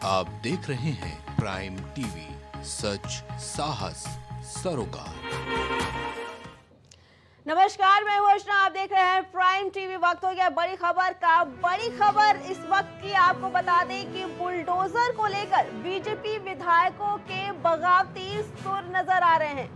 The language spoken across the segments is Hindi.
आप देख रहे हैं प्राइम टीवी, सच साहस सरोकार। नमस्कार, मैं हूं अर्चना। आप देख रहे हैं प्राइम टीवी। वक्त हो गया बड़ी खबर का। बड़ी खबर इस वक्त की आपको बता दें कि बुलडोजर को लेकर बीजेपी विधायकों के बगावती सुर नजर आ रहे हैं।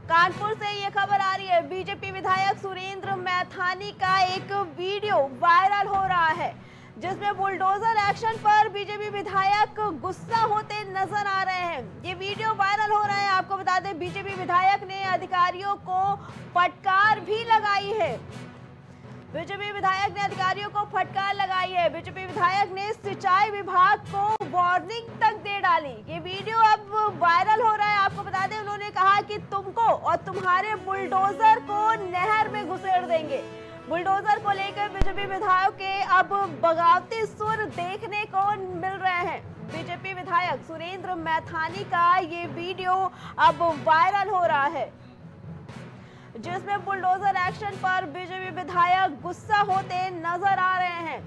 कानपुर से ये खबर आ रही है। बीजेपी विधायक सुरेंद्र मैथानी का एक वीडियो वायरल हो रहा है, जिसमें बुलडोजर एक्शन पर बीजेपी विधायक गुस्सा होते नजर आ रहे हैं। ये वीडियो वायरल हो रहा है। आपको बता दें, बीजेपी विधायक ने अधिकारियों को फटकार भी लगाई है। बीजेपी विधायक ने अधिकारियों को फटकार लगाई है। बीजेपी विधायक ने सिंचाई विभाग को वार्निंग तक दे डाली। ये वीडियो अब वायरल हो रहा है। आपको बता दें, उन्होंने कहा कि तुमको और तुम्हारे बुलडोजर को नहर में घुसेड़ देंगे। बुलडोजर को लेकर बीजेपी विधायक के अब बगावती सुर देखने को मिल रहे हैं। बीजेपी विधायक सुरेंद्र मैथानी का ये वीडियो अब वायरल हो रहा है, जिसमें बुलडोजर एक्शन पर बीजेपी विधायक गुस्सा होते नजर आ रहे हैं।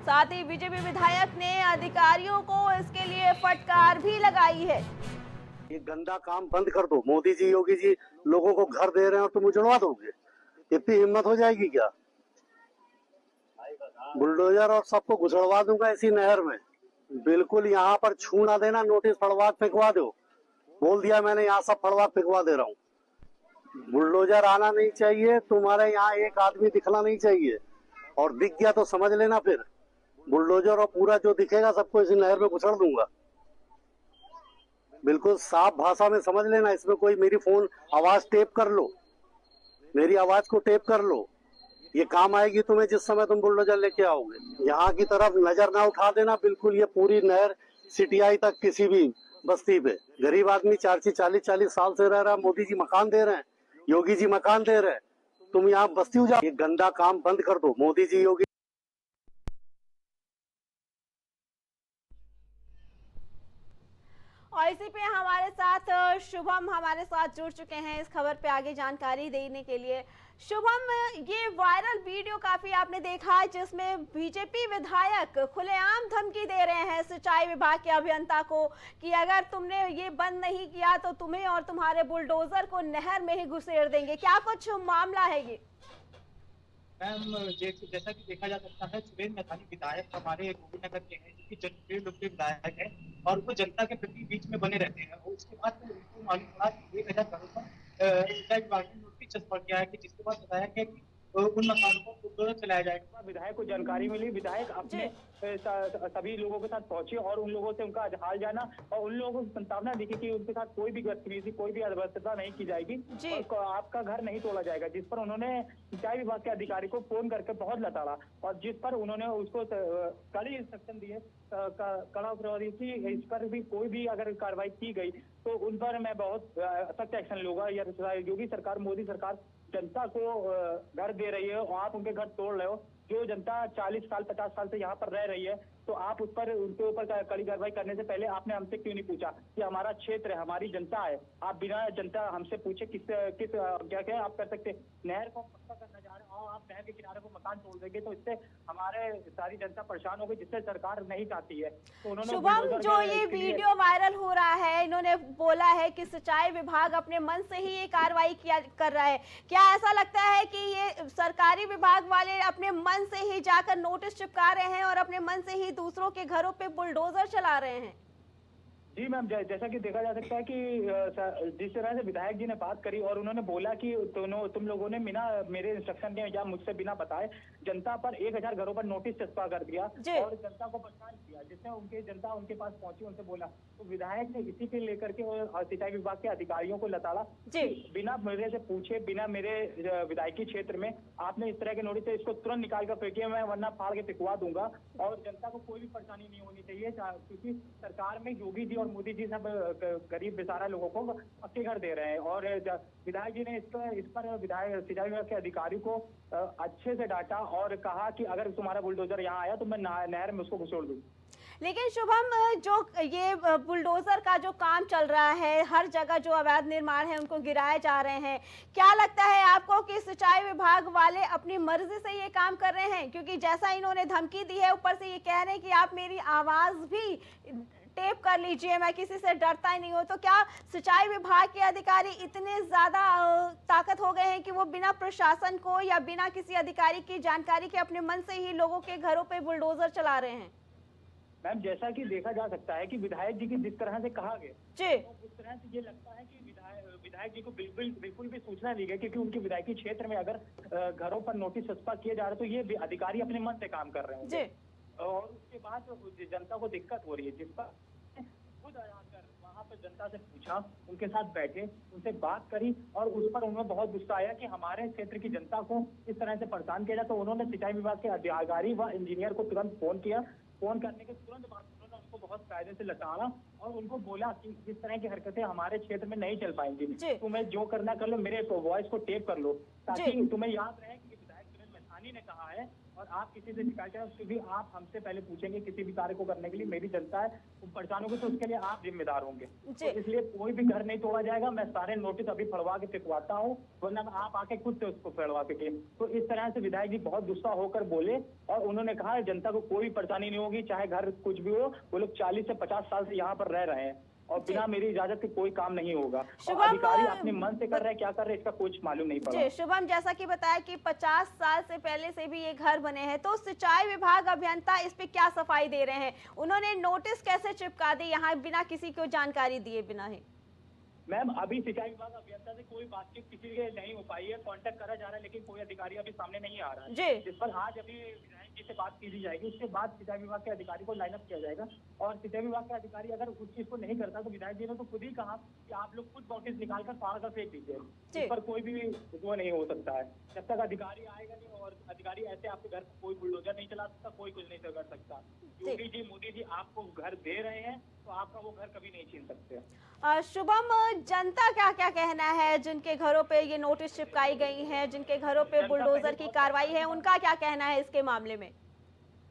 साथ ही बीजेपी विधायक ने अधिकारियों को इसके लिए फटकार भी लगाई है। ये गंदा काम बंद कर दो। मोदी जी, योगी जी लोगों को घर दे रहे हैं और तुम उजड़वा दोगे? इतनी हिम्मत हो जाएगी क्या? बुलडोजर और सबको घुसड़वा दूंगा इसी नहर में। बिल्कुल यहाँ पर छू ना देना, नोटिस फड़वा फेंकवा दो। बोल दिया मैंने, यहाँ सब फड़वा फेंकवा दे रहा हूँ। बुलडोजर आना नहीं चाहिए, तुम्हारे यहाँ एक आदमी दिखना नहीं चाहिए, और दिख गया तो समझ लेना फिर बुलडोजर और पूरा जो दिखेगा सबको इसी नहर में घुसड़ दूंगा। बिल्कुल साफ भाषा में समझ लेना। इसमें कोई मेरी फोन आवाज टेप कर लो, मेरी आवाज को टेप कर लो, ये काम आएगी तुम्हें जिस समय तुम बुलडोजर लेके आओगे। यहाँ की तरफ नजर ना उठा देना बिल्कुल। ये पूरी नहर सिटियाई तक किसी भी बस्ती पे गरीब आदमी 40 साल से रह रहा है। मोदी जी मकान दे रहे हैं, योगी जी मकान दे रहे हैं, तुम यहाँ बस्ती उजाड़। ये गंदा काम बंद कर दो। मोदी जी, योगी। और इसी पे हमारे साथ शुभम हमारे साथ जुड़ चुके हैं इस खबर पे आगे जानकारी देने के लिए। शुभम, ये वायरल वीडियो काफी आपने देखा है, जिसमें बीजेपी विधायक खुलेआम धमकी दे रहे हैं सिंचाई विभाग के अभियंता को कि अगर तुमने ये बंद नहीं किया तो तुम्हें और तुम्हारे बुलडोजर को नहर में ही घुसेड़ देंगे। क्या कुछ मामला है ये? मैम, जैसा कि देखा जा सकता है, सुरेंद्र मैथानी विधायक हमारे गोविंदनगर के हैं, जो कि जनप्रिय लोकप्रिय विधायक है और वो जनता के प्रति बीच में बने रहते हैं। और उसके बाद उनको मालूम पड़ा कि 1000 घरों पर सिंचाई विभाग ने नोटिस पड़ गया है, कि जिसके बाद बताया गया कि उन मकानों को बुलडोजर चलाया जाएगा। विधायक को जानकारी मिली, विधायक अपने सभी लोगों के साथ पहुंचे और उन लोगों से उनका हाल जाना और उन लोगों को संभावना देखी कि उनके साथ कोई भी गतिविधि, कोई भी अव्यवस्था नहीं की जाएगी और आपका घर नहीं तोड़ा जाएगा। जिस पर उन्होंने सिंचाई विभाग के अधिकारी को फोन करके बहुत लताड़ा और जिस पर उन्होंने उसको कड़ी इंस्ट्रक्शन दिए, कड़ा प्रहरी की। इस पर भी कोई भी अगर कार्रवाई की गई तो उन पर मैं बहुत सख्त एक्शन लूंगा। योगी सरकार, मोदी सरकार जनता को घर दे रही है और आप उनके घर तोड़ रहे हो। जो जनता 40 साल 50 साल से यहाँ पर रह रही है, तो आप उस पर उनके ऊपर कड़ी कार्रवाई करने से पहले आपने हमसे क्यों नहीं पूछा कि हमारा क्षेत्र है, हमारी जनता है। आप बिना जनता हमसे पूछे किस क्या आप कर सकते? नहर को पक्का करना चाह रहे हो, आप नहर के किनारे को मकान तोड़ देंगे तो इससे हमारे सारी जनता परेशान होगी, जिससे सरकार नहीं चाहती है। तो उन्होंने शुभम, जो ये वीडियो वायरल हो रहा है, इन्होंने बोला है कि सिंचाई विभाग अपने मन से ही ये कार्रवाई कर रहा है। क्या ऐसा लगता है कि ये सरकारी विभाग वाले अपने मन से ही जाकर नोटिस चिपका रहे हैं और अपने मन से ही दूसरों के घरों पे बुलडोजर चला रहे हैं? जी मैम, जैसा कि देखा जा सकता है कि जिस तरह से विधायक जी ने बात करी और उन्होंने बोला कि तुम लोगों ने बिना मेरे इंस्ट्रक्शन के या मुझसे बिना बताए जनता पर 1000 घरों पर नोटिस चस्पा कर दिया और जनता को परेशान किया, जिससे उनके जनता उनके पास पहुंची, उनसे बोला। तो विधायक ने इसी के लेकर के और सिंचाई विभाग के अधिकारियों को लताड़ा। बिना मेरे से पूछे, बिना मेरे विधायकी क्षेत्र में आपने इस तरह के नोटिस है, इसको तुरंत निकाल कर फेंकिए, मैं वरना फाड़ के फेंकवा दूंगा और जनता को कोई भी परेशानी नहीं होनी चाहिए। क्योंकि सरकार में योगी जी और मोदी जी सब गरीब बेचारा लोगों को पक्के घर दे रहे हैं। और विधायक जी ने इस पर विधायक सिंचाई विभाग के अधिकारी को अच्छे से डांटा और कहा कि अगर तुम्हारा बुलडोजर यहाँ आया तो मैं नहर में उसको घुसेड़ दूं। लेकिन शुभम, जो ये बुलडोजर का जो काम चल रहा है, हर जगह जो अवैध निर्माण है उनको गिराए जा रहे हैं, क्या लगता है आपको कि सिंचाई विभाग वाले अपनी मर्जी से ये काम कर रहे हैं? क्योंकि जैसा इन्होंने धमकी दी है, ऊपर से ये कह रहे हैं कि आप मेरी आवाज भी टेप कर लीजिए, मैं किसी से डरता ही नहीं हूँ। तो क्या सिंचाई विभाग के अधिकारी इतने ज्यादा ताकत हो गए हैं कि वो बिना प्रशासन को या बिना किसी अधिकारी की जानकारी के अपने मन से ही लोगों के घरों पे बुलडोजर चला रहे हैं? मैम, जैसा कि देखा जा सकता है कि विधायक जी की जिस तरह से कहा गया जी, तो उस तरह से ये लगता है कि विधायक जी को बिल्कुल भी सूचना दी गई, क्योंकि उनके विधायकी क्षेत्र में अगर घरों पर नोटिस छपा किए जा रहे तो ये अधिकारी अपने मन से काम कर रहे हैं जी, और उसके बाद जनता को दिक्कत हो रही है, जिस पर खुद आकर वहाँ पर जनता से पूछा, उनके साथ बैठे, उनसे बात करी और उस पर उन्हें बहुत गुस्सा आया कि हमारे क्षेत्र की जनता को इस तरह से परेशान किया जाए। तो उन्होंने सिंचाई विभाग के अधिकारी व इंजीनियर को तुरंत फोन किया। फोन करने के तुरंत बाद उन्होंने उनको बहुत कायदे से लताड़ा और उनको बोला कि इस तरह की हरकतें हमारे क्षेत्र में नहीं चल पाएंगी, तुम्हें जो करना कर लो, मेरे वॉइस को टेप कर लो ताकि तुम्हें याद रहे कि विधायक सुरेंद्र मैथानी ने कहा है और आप किसी से शिकायत करें उसके भी आप हमसे पहले पूछेंगे किसी भी कार्य को करने के लिए, मेरी जनता है परेशान होगी तो उसके लिए आप जिम्मेदार होंगे। तो इसलिए कोई भी घर नहीं तोड़ा जाएगा, मैं सारे नोटिस अभी फड़वा के फेंकवाता हूँ, वरना आप आके खुद से उसको फड़वा के। तो इस तरह से विधायक जी बहुत गुस्सा होकर बोले और उन्होंने कहा जनता को कोई परेशानी नहीं होगी, चाहे घर कुछ भी हो, वो लोग 40 से 50 साल से यहाँ पर रह रहे हैं और बिना मेरी इजाजत के कोई काम नहीं होगा। अधिकारी अपने मन से कर रहे हैं, क्या कर रहे हैं इसका कुछ मालूम नहीं पड़ा। शुभम, जैसा कि बताया कि 50 साल से पहले से भी ये घर बने हैं, तो सिंचाई विभाग अभियंता इस पे क्या सफाई दे रहे हैं? उन्होंने नोटिस कैसे चिपका दी यहाँ बिना किसी को जानकारी दिए बिना ही? मैम, अभी सिंचाई विभाग अभियंता से कोई बातचीत किसी के नहीं हो पाई है, कांटेक्ट करा जा रहा है लेकिन कोई अधिकारी अभी सामने नहीं आ रहा है, जिस पर आज अभी विधायक जी से बात की जाएगी। उसके बाद सिंचाई विभाग के अधिकारी को लाइन अप किया जाएगा और सिंचाई विभाग के अधिकारी अगर उस चीज को नहीं करता तो विधायक जी ने तो खुद ही कहा कि आप लोग खुद नोटिस निकालकर फाड़ कर फेंक दीजिए, इस पर कोई भी वो नहीं हो सकता है जब तक अधिकारी आएगा नहीं। और अधिकारी ऐसे आपके घर कोई बुलडोजर नहीं चला सकता, कोई कुछ नहीं कर सकता। योगी जी, मोदी जी आपको घर दे रहे हैं तो आपका वो घर कभी नहीं छीन सकते। शुभम, जनता क्या क्या कहना है जिनके घरों पे ये नोटिस चिपकाई गई हैं, जिनके घरों पे बुलडोजर की कार्रवाई है, उनका क्या कहना है इसके मामले में?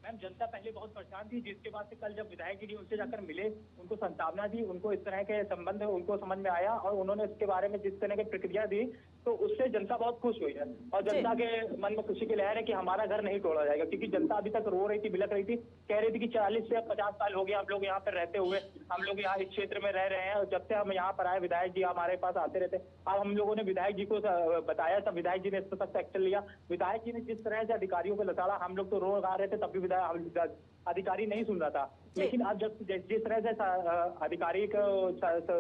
मैम, जनता पहले बहुत परेशान थी, जिसके बाद से कल जब विधायक जी उनसे जाकर मिले, उनको सांत्वना दी, उनको इस तरह के संबंध उनको समझ में आया और उन्होंने इसके बारे में जिस तरह की प्रतिक्रिया दी तो उससे जनता बहुत खुश हुई है और जनता के मन में खुशी की लहर है कि हमारा घर नहीं तोड़ा जाएगा। क्योंकि जनता अभी तक रो रही थी, बिलक रही थी, कह रही थी कि 40 से 50 साल हो गए हम लोग यहाँ पर रहते हुए, हम लोग यहाँ इस क्षेत्र में रह रहे हैं और जब से हम यहाँ पर आए विधायक जी हमारे पास आते रहते। अब हम लोगों ने विधायक जी को बताया, तब विधायक जी ने इस पर सख्त एक्शन लिया। विधायक जी ने जिस तरह से अधिकारियों को लताड़ा, हम लोग तो रो गा रहे थे तब भी अधिकारी नहीं सुन रहा था, लेकिन अब जब जिस तरह से अधिकारी को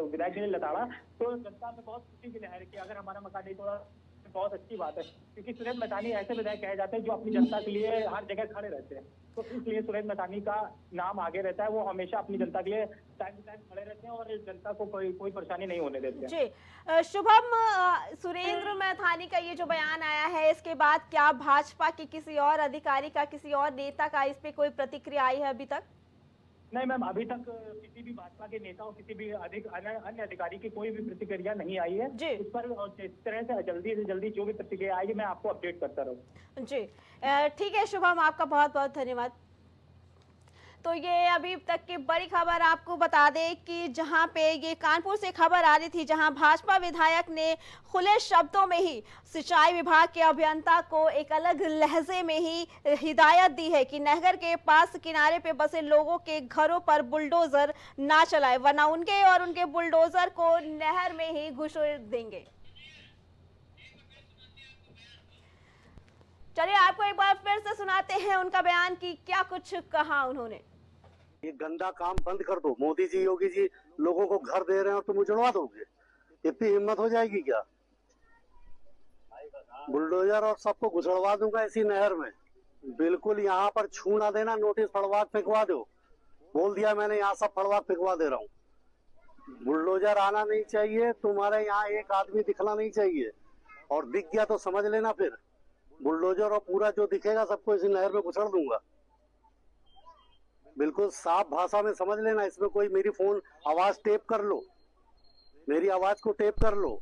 विधायक जी ने लताड़ा तो जनता में बहुत खुशी की लहर कि अगर हमारा मकान नहीं तोड़ा बहुत अच्छी बात है। क्योंकि सुरेंद्र मैथानी ऐसे विधायक कहे जाते हैं जो अपनी जनता के लिए हर जगह खड़े रहते हैं, तो इसलिए सुरेंद्र मैथानी का नाम आगे रहता है। वो हमेशा अपनी जनता के लिए टाइम टू टाइम खड़े रहते हैं और जनता को कोई परेशानी नहीं होने देते हैं। जी शुभम, सुरेंद्र मैथानी का ये जो बयान आया है, इसके बाद क्या भाजपा के किसी और अधिकारी का, किसी और नेता का इस पे कोई प्रतिक्रिया आई है अभी तक? नहीं मैम, अभी तक किसी भी भाजपा के नेता और किसी भी अन्य अधिकारी की कोई भी प्रतिक्रिया नहीं आई है इस पर। और इस तरह से जल्दी जो भी प्रतिक्रिया आएगी मैं आपको अपडेट करता रहूँ। जी ठीक है शुभम, आपका बहुत बहुत धन्यवाद। तो ये अभी तक की बड़ी खबर आपको बता दें कि जहां पे ये कानपुर से खबर आ रही थी, जहां भाजपा विधायक ने खुले शब्दों में ही सिंचाई विभाग के अभियंता को एक अलग लहजे में ही हिदायत दी है कि नहर के पास किनारे पे बसे लोगों के घरों पर बुलडोजर ना चलाए, वरना उनके और उनके बुलडोजर को नहर में ही घुसेड़ देंगे। चलिए आपको एक बार फिर से सुनाते हैं उनका बयान कि क्या कुछ कहा उन्होंने। ये गंदा काम बंद कर दो। मोदी जी, योगी जी लोगों को घर दे रहे हैं और तुम उजड़वा दोगे? इतनी हिम्मत हो जाएगी क्या? बुलडोजर और सबको घुसड़वा दूंगा इसी नहर में। बिल्कुल यहाँ पर छू ना देना, नोटिस फड़वा फेंकवा दो। बोल दिया मैंने, यहाँ सब फड़वा फेंकवा दे रहा हूँ। बुलडोजर आना नहीं चाहिए, तुम्हारे यहाँ एक आदमी दिखना नहीं चाहिए, और दिख गया तो समझ लेना फिर बुलडोजर और पूरा जो दिखेगा सबको इसी नहर में घुसड़ दूंगा। बिल्कुल साफ भाषा में समझ लेना। इसमें कोई मेरी फोन आवाज टेप कर लो, मेरी आवाज को टेप कर लो,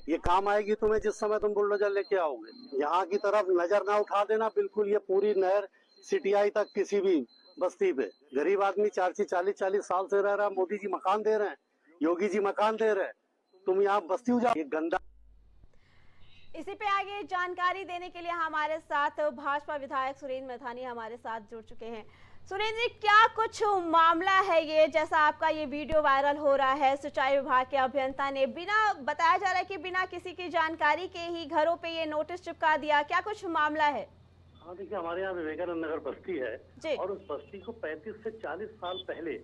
ये काम आएगी तुम्हें जिस समय तुम बुलडोजर लेके आओगे। यहाँ की तरफ नजर ना उठा देना बिल्कुल। ये पूरी नहर सिटियाई तक किसी भी बस्ती पे। गरीब आदमी 40-40 साल से रह रहा है। मोदी जी मकान दे रहे हैं, योगी जी मकान दे रहे हैं, तुम यहाँ बस्ती उजाड़। ये गंदा। इसी पे आगे जानकारी देने के लिए हमारे साथ भाजपा विधायक सुरेंद्र मैथानी हमारे साथ जुड़ चुके हैं। सुरेंद्र जी, क्या कुछ मामला है ये, जैसा आपका ये वीडियो वायरल हो रहा है, सिंचाई विभाग के अभियंता ने बिना, बताया जा रहा है कि बिना किसी की जानकारी के ही घरों पे ये नोटिस चिपका दिया, क्या कुछ मामला है? हाँ देखिए, हमारे यहाँ विवेकानंद नगर बस्ती है जी। और उस बस्ती को 35 से 40 साल पहले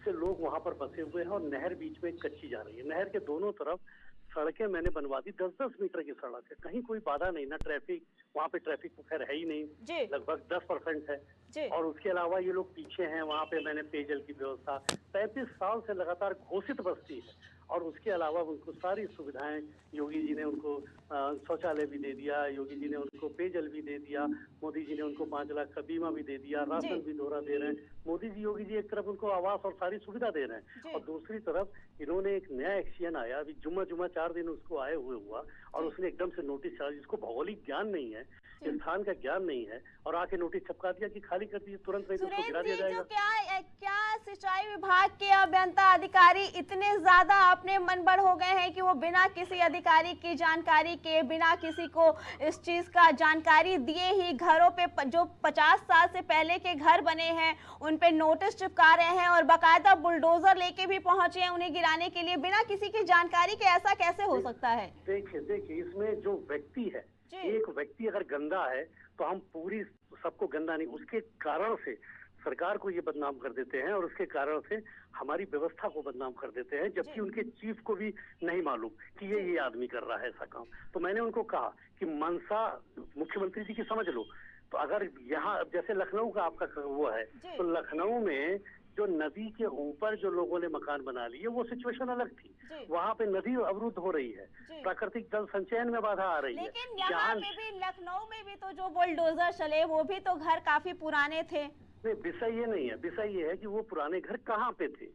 से लोग वहाँ पर बसे हुए हैं और नहर बीच में कच्ची जा रही है। नहर के दोनों तरफ सड़कें मैंने बनवा दी, 10-10 मीटर की सड़क है, कहीं कोई बाधा नहीं, ना ट्रैफिक, वहाँ पे ट्रैफिक तो खैर है ही नहीं, लगभग 10% है जी। और उसके अलावा ये लोग पीछे हैं, वहाँ पे मैंने पेयजल की व्यवस्था 35 साल से लगातार घोषित बस्ती है और उसके अलावा उनको सारी सुविधाएं, योगी जी ने उनको शौचालय भी दे दिया, योगी जी ने उनको पेयजल भी दे दिया, मोदी जी ने उनको 5 लाख का बीमा भी दे दिया, राशन भी दोहरा दे रहे हैं। मोदी जी, योगी जी एक तरफ उनको आवास और सारी सुविधा दे रहे हैं और दूसरी तरफ इन्होंने एक नया एक्शन आया, अभी जुम्मा 4 दिन उसको आए हुए हुआ और उसने एकदम से नोटिस चला, जिसको भौगोलिक ज्ञान नहीं है, स्थान का ज्ञान नहीं है और आके नोटिस छपका दिया कि खाली कर दीजिए तुरंत, नहीं तो उसको गिरा दिया जाएगा। क्या सिंचाई विभाग के अभियंता अधिकारी इतने ज्यादा अपने मनबड़ हो गए हैं कि वो बिना किसी अधिकारी की जानकारी के, बिना किसी को इस चीज का जानकारी दिए ही घरों पे जो 50 साल से पहले के घर बने हैं उन पे नोटिस चिपका रहे हैं और बाकायदा बुलडोजर लेके भी पहुंचे हैं उन्हें गिराने के लिए, बिना किसी की जानकारी के? ऐसा कैसे हो सकता है? देखिए इसमें जो व्यक्ति है, एक व्यक्ति अगर गंदा है तो हम पूरी सबको गंदा नहीं, उसके कारण से सरकार को ये बदनाम कर देते हैं और उसके कारण से हमारी व्यवस्था को बदनाम कर देते हैं, जबकि उनके चीफ को भी नहीं मालूम कि ये आदमी कर रहा है ऐसा काम। तो मैंने उनको कहा कि मनसा मुख्यमंत्री जी की समझ लो, तो अगर यहाँ जैसे लखनऊ का आपका वो है, तो लखनऊ में जो नदी के ऊपर जो लोगों ने मकान बना लिए वो सिचुएशन अलग थी, वहाँ पे नदी अवरुद्ध हो रही है, प्राकृतिक जल संचयन में बाधा आ रही है। लेकिन यहाँ पे भी, लखनऊ में भी तो जो बुलडोजर चले वो भी तो घर काफी पुराने थे। नहीं, विषय ये नहीं है, विषय ये है कि वो पुराने घर कहाँ पे थे।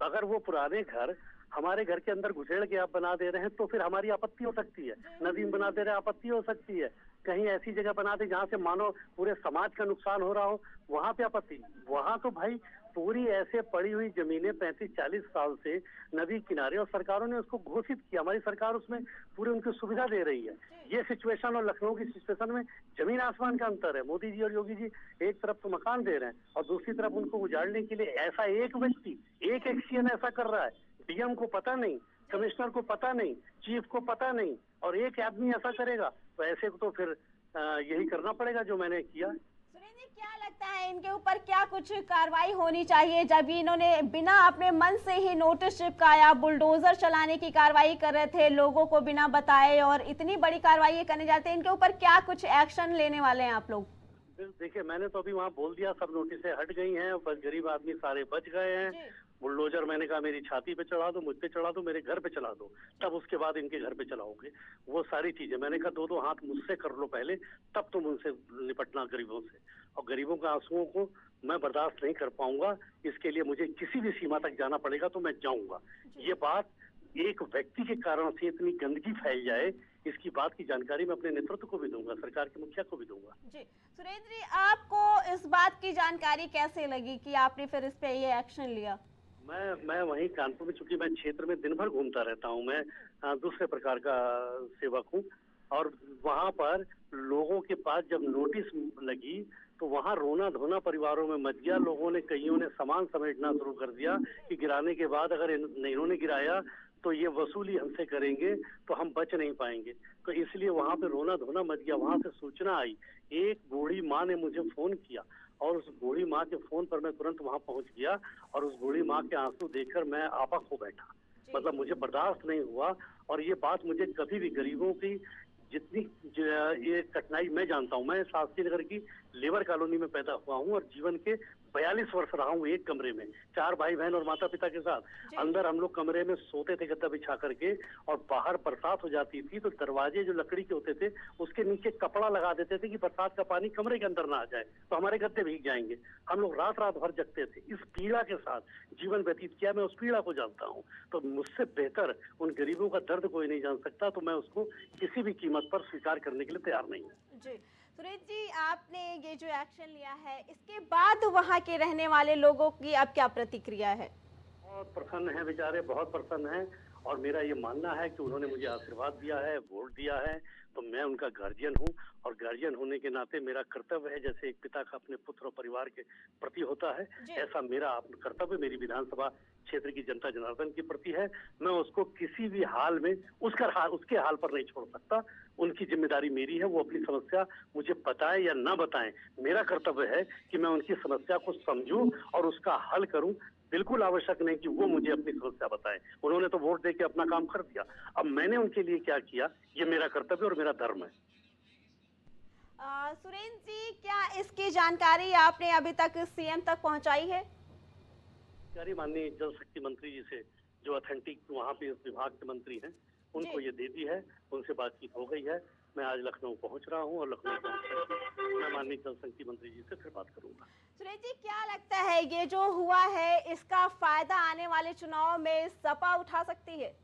अगर वो पुराने घर हमारे घर के अंदर घुसेड़ के आप बना दे रहे हैं तो फिर हमारी आपत्ति हो सकती है, नदी में बना दे रहे हैं आपत्ति हो सकती है, कहीं ऐसी जगह बना दे जहाँ से मानो पूरे समाज का नुकसान हो रहा हो, वहाँ पे आपत्ति। वहाँ तो भाई पूरी ऐसे पड़ी हुई जमीनें 35-40 साल से नदी किनारे और सरकारों ने उसको घोषित किया, हमारी सरकार उसमें पूरी उनकी सुविधा दे रही है। ये सिचुएशन और लखनऊ की सिचुएशन में जमीन आसमान का अंतर है। मोदी जी और योगी जी एक तरफ तो मकान दे रहे हैं और दूसरी तरफ उनको उजाड़ने के लिए ऐसा एक व्यक्ति, एक एक्शन ऐसा कर रहा है, डीएम को पता नहीं, कमिश्नर को पता नहीं, चीफ को पता नहीं और एक आदमी ऐसा करेगा तो ऐसे तो फिर यही करना पड़ेगा जो मैंने किया। सुरेंद्र जी, क्या लगता है इनके ऊपर क्या कुछ कार्रवाई होनी चाहिए, जब इन्होंने बिना अपने मन से ही नोटिस चिपकाया, बुलडोजर चलाने की कार्रवाई कर रहे थे लोगों को बिना बताए और इतनी बड़ी कार्रवाई करने जाते हैं, इनके ऊपर क्या कुछ एक्शन लेने वाले हैं आप लोग? देखिए, मैंने तो अभी वहाँ बोल दिया, सब नोटिसें हट गई हैं, बस गरीब आदमी सारे बच गए हैं। बुलडोजर मैंने कहा मेरी छाती पे चढ़ा दो, मुझ पे चढ़ा दो, मेरे घर पे चला दो, तब उसके बाद इनके घर पे चलाओगे। वो सारी चीजें मैंने कहा 2-2 हाथ मुझसे कर लो पहले, तब तुम उनसे निपटना गरीबों से। और गरीबों के आंसुओं को मैं बर्दाश्त नहीं कर पाऊंगा, इसके लिए मुझे किसी भी सीमा तक जाना पड़ेगा तो मैं जाऊंगा। ये बात एक व्यक्ति के कारण से इतनी गंदगी फैल जाए, इसकी बात की जानकारी मैं अपने नेतृत्व को भी दूंगा, सरकार के मुखिया को भी दूंगा। जी सुरेंद्र जी, आपको इस बात की जानकारी कैसे लगी कि आपने फिर इस पे ये एक्शन लिया? मैं वहीं कानपुर में, चूंकि मैं क्षेत्र में दिन भर घूमता रहता हूँ, मैं दूसरे प्रकार का सेवक हूँ और वहाँ पर लोगों के पास जब नोटिस लगी तो वहाँ रोना धोना परिवारों में मच गया। लोगों ने, कईयों ने सामान समेटना शुरू कर दिया कि गिराने के बाद अगर इन्होंने गिराया तो ये वसूली हमसे करेंगे तो हम बच नहीं पाएंगे, तो इसलिए वहाँ पे रोना धोना मच गया। वहाँ से सूचना आई, एक बूढ़ी माँ ने मुझे फोन किया और उस बूढ़ी माँ के फोन पर मैं तुरंत वहाँ पहुँच गया और उस बूढ़ी माँ के आंसू देखकर मैं आपा खो बैठा, मतलब मुझे बर्दाश्त नहीं हुआ। और ये बात मुझे कभी भी, गरीबों की जितनी ये कठिनाई मैं जानता हूँ, मैं शास्त्री नगर की लेबर कॉलोनी में पैदा हुआ हूँ और जीवन के 42 वर्ष रहा हूँ एक कमरे में, 4 भाई बहन और माता पिता के साथ। अंदर हम लोग कमरे में सोते थे गद्दा बिछा करके और बाहर बरसात हो जाती थी तो दरवाजे जो लकड़ी के होते थे उसके नीचे कपड़ा लगा देते थे कि बरसात का पानी कमरे के अंदर ना आ जाए तो हमारे गद्दे भीग जाएंगे। हम लोग रात रात भर जगते थे, इस पीड़ा के साथ जीवन व्यतीत किया, मैं उस पीड़ा को जानता हूँ। तो मुझसे बेहतर उन गरीबों का दर्द कोई नहीं जान सकता, तो मैं उसको किसी भी कीमत पर स्वीकार करने के लिए तैयार नहीं हूँ। जी सुरेश जी, आपने ये जो एक्शन लिया है, इसके बाद वहाँ के रहने वाले लोगों की अब क्या प्रतिक्रिया है? बहुत प्रसन्न है बेचारे, बहुत प्रसन्न हैं। और मेरा ये मानना है कि उन्होंने मुझे आशीर्वाद दिया है, वोट दिया है, तो मैं उनका गार्जियन हूँ। और गार्जियन होने के नाते मेरा कर्तव्य है, जैसे एक पिता का अपने पुत्र और परिवार के प्रति होता है, ऐसा मेरा कर्तव्य मेरी विधानसभा क्षेत्र की जनता जनार्दन के प्रति है। मैं उसको किसी भी हाल में उसके हाल पर नहीं छोड़ सकता। उनकी जिम्मेदारी मेरी है, वो अपनी समस्या मुझे बताएं या ना बताएं, मेरा कर्तव्य है कि मैं उनकी समस्या को समझूं और उसका हल करूं। बिल्कुल आवश्यक नहीं कि वो मुझे अपनी समस्या बताएं। उन्होंने तो वोट देके अपना काम कर दिया। अब मैंने उनके लिए क्या किया, ये मेरा कर्तव्य और मेरा धर्म है। सुरेश जी, क्या इसकी जानकारी आपने अभी तक सीएम तक पहुंचाई है? माननीय जल शक्ति मंत्री जी से, जो ऑथेंटिक वहाँ पे इस विभाग के मंत्री हैं, उनको ये दे दी है, उनसे बातचीत हो गई है। मैं आज लखनऊ पहुंच रहा हूं और लखनऊ पहुंच मैं माननीय जल शक्ति मंत्री जी से फिर बात करूंगा। सुरेश जी, क्या लगता है ये जो हुआ है, इसका फायदा आने वाले चुनाव में सपा उठा सकती है?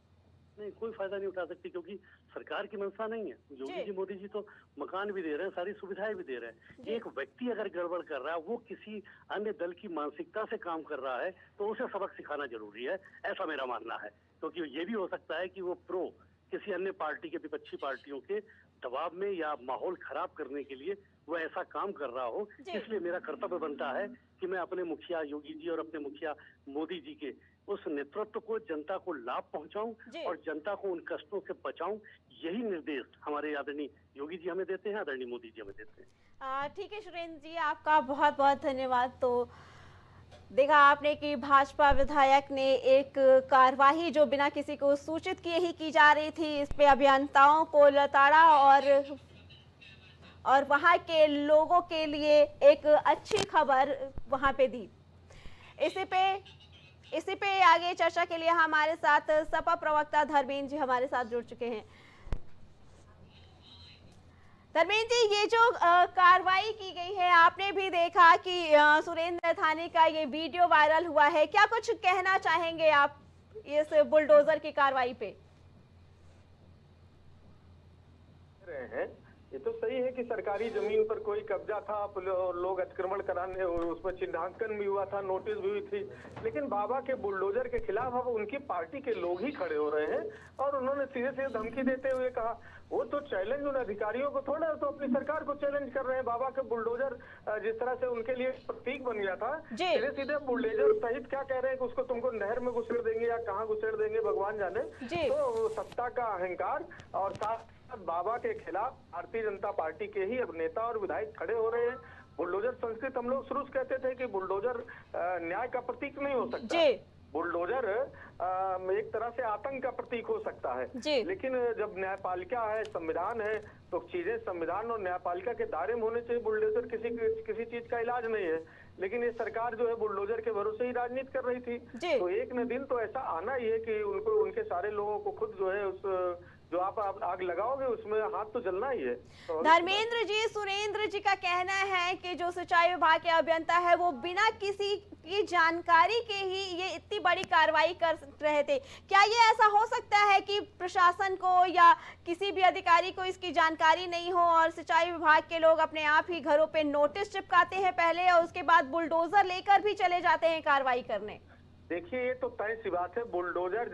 नहीं, कोई फायदा नहीं उठा सकती, क्योंकि सरकार की मंशा नहीं है। योगी जी मोदी जी तो मकान भी दे रहे हैं, सारी सुविधाएं भी दे रहे हैं। एक व्यक्ति अगर गड़बड़ कर रहा है, वो किसी अन्य दल की मानसिकता से काम कर रहा है, तो उसे सबक सिखाना जरूरी है, ऐसा मेरा मानना है। क्योंकि ये भी हो सकता है कि वो किसी अन्य पार्टी के, विपक्षी पार्टियों के दबाव में या माहौल खराब करने के लिए वो ऐसा काम कर रहा हो। इसलिए मेरा कर्तव्य बनता है कि मैं अपने मुखिया योगी जी और अपने मुखिया मोदी जी के उस नेतृत्व को, जनता को लाभ पहुंचाऊं और जनता को उन कष्टों से बचाऊं। यही निर्देश हमारे आदरणीय योगी जी हमें देते हैं, आदरणीय मोदी जी हमें देते हैं। ठीक है सुरेंद्र जी, आपका बहुत बहुत धन्यवाद। तो देखा आपने कि भाजपा विधायक ने एक कार्यवाही जो बिना किसी को सूचित किए ही की जा रही थी, इस पे अभियंताओं को लताड़ा और वहां के लोगों के लिए एक अच्छी खबर वहां पे दी। इसी पे आगे चर्चा के लिए हमारे साथ सपा प्रवक्ता धर्मेंद्र जी हमारे साथ जुड़ चुके हैं। धर्मेंद्र जी, ये जो कार्रवाई की गई है, आपने भी देखा कि सुरेंद्र थाने का ये वीडियो वायरल हुआ है, क्या कुछ कहना चाहेंगे आप इस बुलडोजर की कार्रवाई पे? रहे हैं, ये तो सही है कि सरकारी जमीन पर कोई कब्जा था, लोग अतिक्रमण कराने, उसमें चिन्हांकन भी हुआ था, नोटिस भी हुई थी, लेकिन बाबा के बुलडोजर के खिलाफ अब उनकी पार्टी के लोग ही खड़े हो रहे हैं और उन्होंने सीधे सीधे धमकी देते हुए कहा, वो तो चैलेंज उन अधिकारियों को थोड़ा, तो अपनी सरकार को चैलेंज कर रहे हैं। बाबा के बुलडोजर जिस तरह से उनके लिए प्रतीक बन गया था, सीधे सीधे बुलडोजर सहित क्या कह रहे हैं कि उसको तुमको नहर में घुसेड़ देंगे या कहाँ घुसेड़ देंगे भगवान जाने। तो सत्ता का अहंकार और साथ बाबा के खिलाफ भारतीय जनता पार्टी के ही अब नेता और विधायक खड़े हो रहे हैं। बुलडोजर संस्कृत हम लोग शुरू से कहते थे कि बुलडोजर न्याय का प्रतीक नहीं हो सकता, बुलडोजर एक तरह से आतंक का प्रतीक हो सकता है। लेकिन जब न्यायपालिका है, संविधान है, तो चीजें संविधान और न्यायपालिका के दायरे में होने चाहिए। बुलडोजर किसी चीज का इलाज नहीं है, लेकिन ये सरकार जो है बुलडोजर के भरोसे ही राजनीति कर रही थी। तो एक न दिन तो ऐसा आना ही है कि उनको, उनके सारे लोगों को खुद जो है उस जो आप आग लगाओगे उसमें हाथ तो जलना ही है। तो धर्मेंद्र जी, सुरेंद्र जी का कहना है कि जो सिंचाई विभाग के अभियंता है वो बिना किसी की जानकारी के ही ये इतनी बड़ी कार्रवाई कर रहे थे। क्या ये ऐसा हो सकता है कि प्रशासन को या किसी भी अधिकारी को इसकी जानकारी नहीं हो और सिंचाई विभाग के लोग अपने आप ही घरों पे नोटिस चिपकाते हैं पहले और उसके बाद बुलडोजर लेकर भी चले जाते हैं कार्रवाई करने? देखिए, ये तो तय सी बात है, बुलडोजर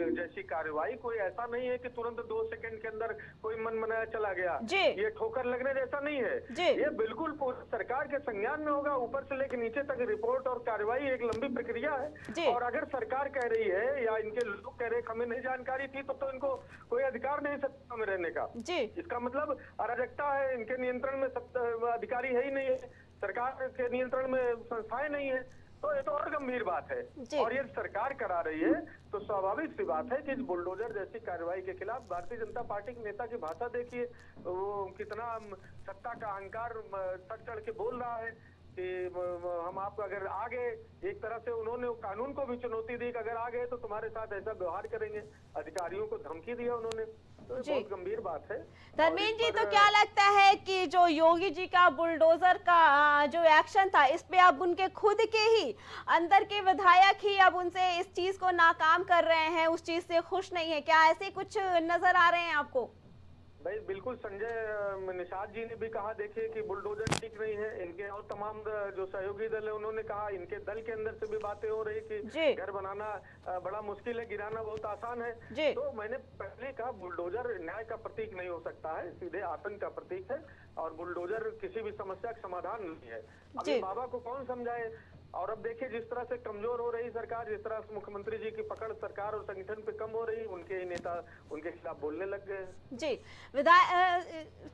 जैसी कार्रवाई कोई ऐसा नहीं है कि तुरंत 2 सेकंड के अंदर कोई मन बनाया चला गया। ये ठोकर लगने जैसा नहीं है। ये बिल्कुल सरकार के संज्ञान में होगा, ऊपर से लेकर नीचे तक रिपोर्ट और कार्रवाई एक लंबी प्रक्रिया है। और अगर सरकार कह रही है या इनके लोग कह रहे हैं हमें नहीं जानकारी थी, तो इनको कोई अधिकार नहीं सत्ता में रहने का। इसका मतलब अराजकता है, इनके नियंत्रण में अधिकारी है ही नहीं है, सरकार के नियंत्रण में संस्थाएं नहीं है, तो ये तो और गंभीर बात है। और ये सरकार करा रही है, तो स्वाभाविक सी बात है कि इस बुलडोजर जैसी कार्रवाई के खिलाफ भारतीय जनता पार्टी के नेता की भाषा देखिए, वो कितना सत्ता का अहंकार सर चढ़ के बोल रहा है कि हम आपको अगर आगे, एक तरह से उन्होंने कानून को भी चुनौती दी कि अगर आ गए तो तुम्हारे साथ ऐसा व्यवहार करेंगे, अधिकारियों को धमकी दिया उन्होंने। तो बहुत गंभीर बात है। धर्मेंद्र जी, तो क्या लगता है कि जो योगी जी का बुलडोजर का जो एक्शन था, इस पे अब उनके खुद के ही अंदर के विधायक ही अब उनसे इस चीज को नाकाम कर रहे हैं, उस चीज से खुश नहीं है, क्या ऐसे कुछ नजर आ रहे हैं आपको? भाई बिल्कुल संजय निषाद जी ने भी कहा, देखिए कि बुलडोजर ठीक नहीं है। इनके और तमाम जो सहयोगी दल है उन्होंने कहा, इनके दल के अंदर से भी बातें हो रही कि जी। घर बनाना बड़ा मुश्किल है, गिराना बहुत आसान है। जी। तो मैंने पहले कहा बुलडोजर न्याय का प्रतीक नहीं हो सकता है, सीधे आतंक का प्रतीक है। और बुलडोजर किसी भी समस्या का समाधान नहीं है। जी। अभी बाबा को कौन समझाए। और अब देखिए जिस तरह से कमजोर हो रही सरकार, जिस तरह से मुख्यमंत्री जी की पकड़ सरकार और संगठन पे कम हो रही, उनके ही नेता उनके खिलाफ बोलने लग गए। जी,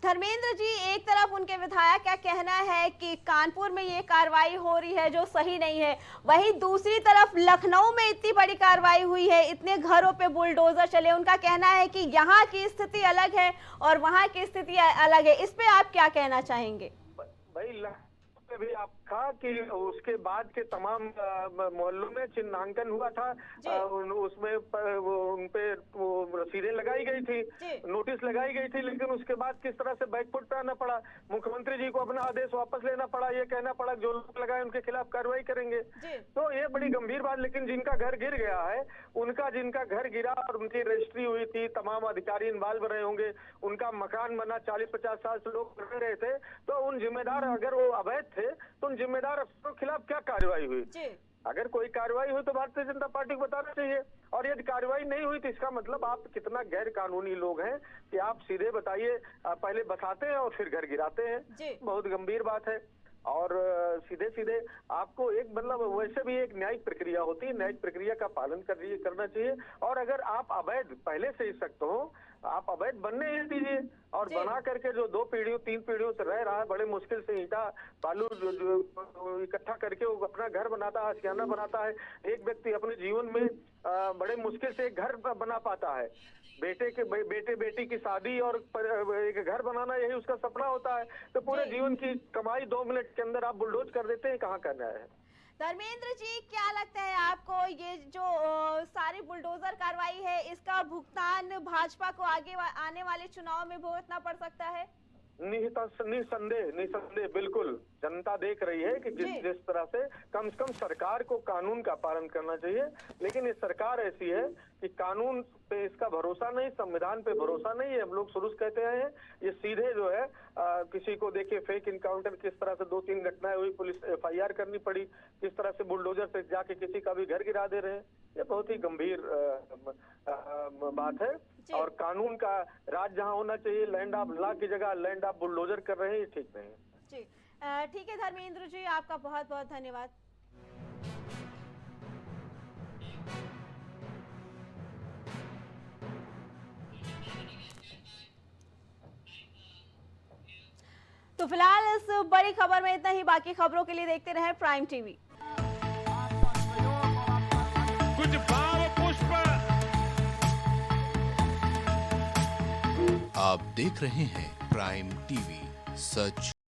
धर्मेंद्र जी, एक तरफ उनके विधायक का कहना है कि कानपुर में ये कार्रवाई हो रही है जो सही नहीं है, वहीं दूसरी तरफ लखनऊ में इतनी बड़ी कार्रवाई हुई है, इतने घरों पे बुलडोजर चले, उनका कहना है कि यहाँ की स्थिति अलग है और वहाँ की स्थिति अलग है। इस पे आप क्या कहना चाहेंगे? भाई भी आप कहा कि उसके बाद के तमाम मोहल्लों में चिन्हांकन हुआ था, उसमें उनपे रसीदें लगाई गई थी, नोटिस लगाई गई थी, लेकिन उसके बाद किस तरह से बैकफुट पे आना पड़ा, मुख्यमंत्री जी को अपना आदेश वापस लेना पड़ा, ये कहना पड़ा जो लोग लगाए उनके खिलाफ कार्रवाई करेंगे। तो ये बड़ी गंभीर बात। लेकिन जिनका घर गिर गया है, जिनका घर गिरा और उनकी रजिस्ट्री हुई थी, तमाम अधिकारी इन्वॉल्व रहे होंगे, उनका मकान बना, 40-50 साल से लोग रह रहे थे, तो उन जिम्मेदार, अगर वो अवैध थे तो उन जिम्मेदार अफसरों के खिलाफ क्या कार्रवाई हुई? अगर कोई कार्रवाई हुई तो भारतीय जनता पार्टी को बताना चाहिए। और यदि कार्रवाई नहीं हुई तो इसका मतलब आप कितना गैर कानूनी लोग हैं कि आप सीधे बताइए, पहले बसाते हैं और फिर घर गिराते हैं। बहुत गंभीर बात है। और सीधे सीधे आपको एक मतलब वैसे भी एक न्यायिक प्रक्रिया होती है, न्यायिक प्रक्रिया का पालन करना चाहिए। और अगर आप अवैध पहले से ही सख्त हो, आप अवैध बनने ही दीजिए। और बना करके जो 2 पीढ़ियों 3 पीढ़ियों से रह रहा है, बड़े मुश्किल से ईंटा बालू जो इकट्ठा करके वो अपना घर बनाता है, आशियाना बनाता है। एक व्यक्ति अपने जीवन में बड़े मुश्किल से एक घर बना पाता है। बेटे बेटी की शादी और एक घर बनाना, यही उसका सपना होता है। तो पूरे जीवन की कमाई 2 मिनट के अंदर आप बुलडोज कर देते हैं, कहाँ करना है? धर्मेंद्र जी, क्या लगता है आपको, ये जो सारी बुलडोजर कार्रवाई है, इसका भुगतान भाजपा को आने वाले चुनाव में भुगतना पड़ सकता है? निसंदेह बिल्कुल। जनता देख रही है कि जिस तरह से कम सरकार को कानून का पालन करना चाहिए, लेकिन ये सरकार ऐसी है कि कानून पे इसका भरोसा नहीं, संविधान पे भरोसा नहीं है। हम लोग शुरू से कहते हैं, ये सीधे जो है किसी को देखिए फेक इनकाउंटर, किस तरह से 2-3 घटनाएं हुई, पुलिस FIR करनी पड़ी, किस तरह से बुलडोजर से जाके किसी का भी घर गिरा दे रहे हैं। ये बहुत ही गंभीर बात है। और कानून का राज जहाँ होना चाहिए, लैंड ऑफ लॉ की जगह लैंड ऑफ बुलडोजर कर रहे हैं, ये ठीक नहीं है। जी, ठीक है धर्मेंद्र जी, आपका बहुत बहुत धन्यवाद। तो फिलहाल इस बड़ी खबर में इतना ही। बाकी खबरों के लिए देखते रहें प्राइम टीवी। कुछ भाव पुष्प। आप देख रहे हैं प्राइम टीवी, सच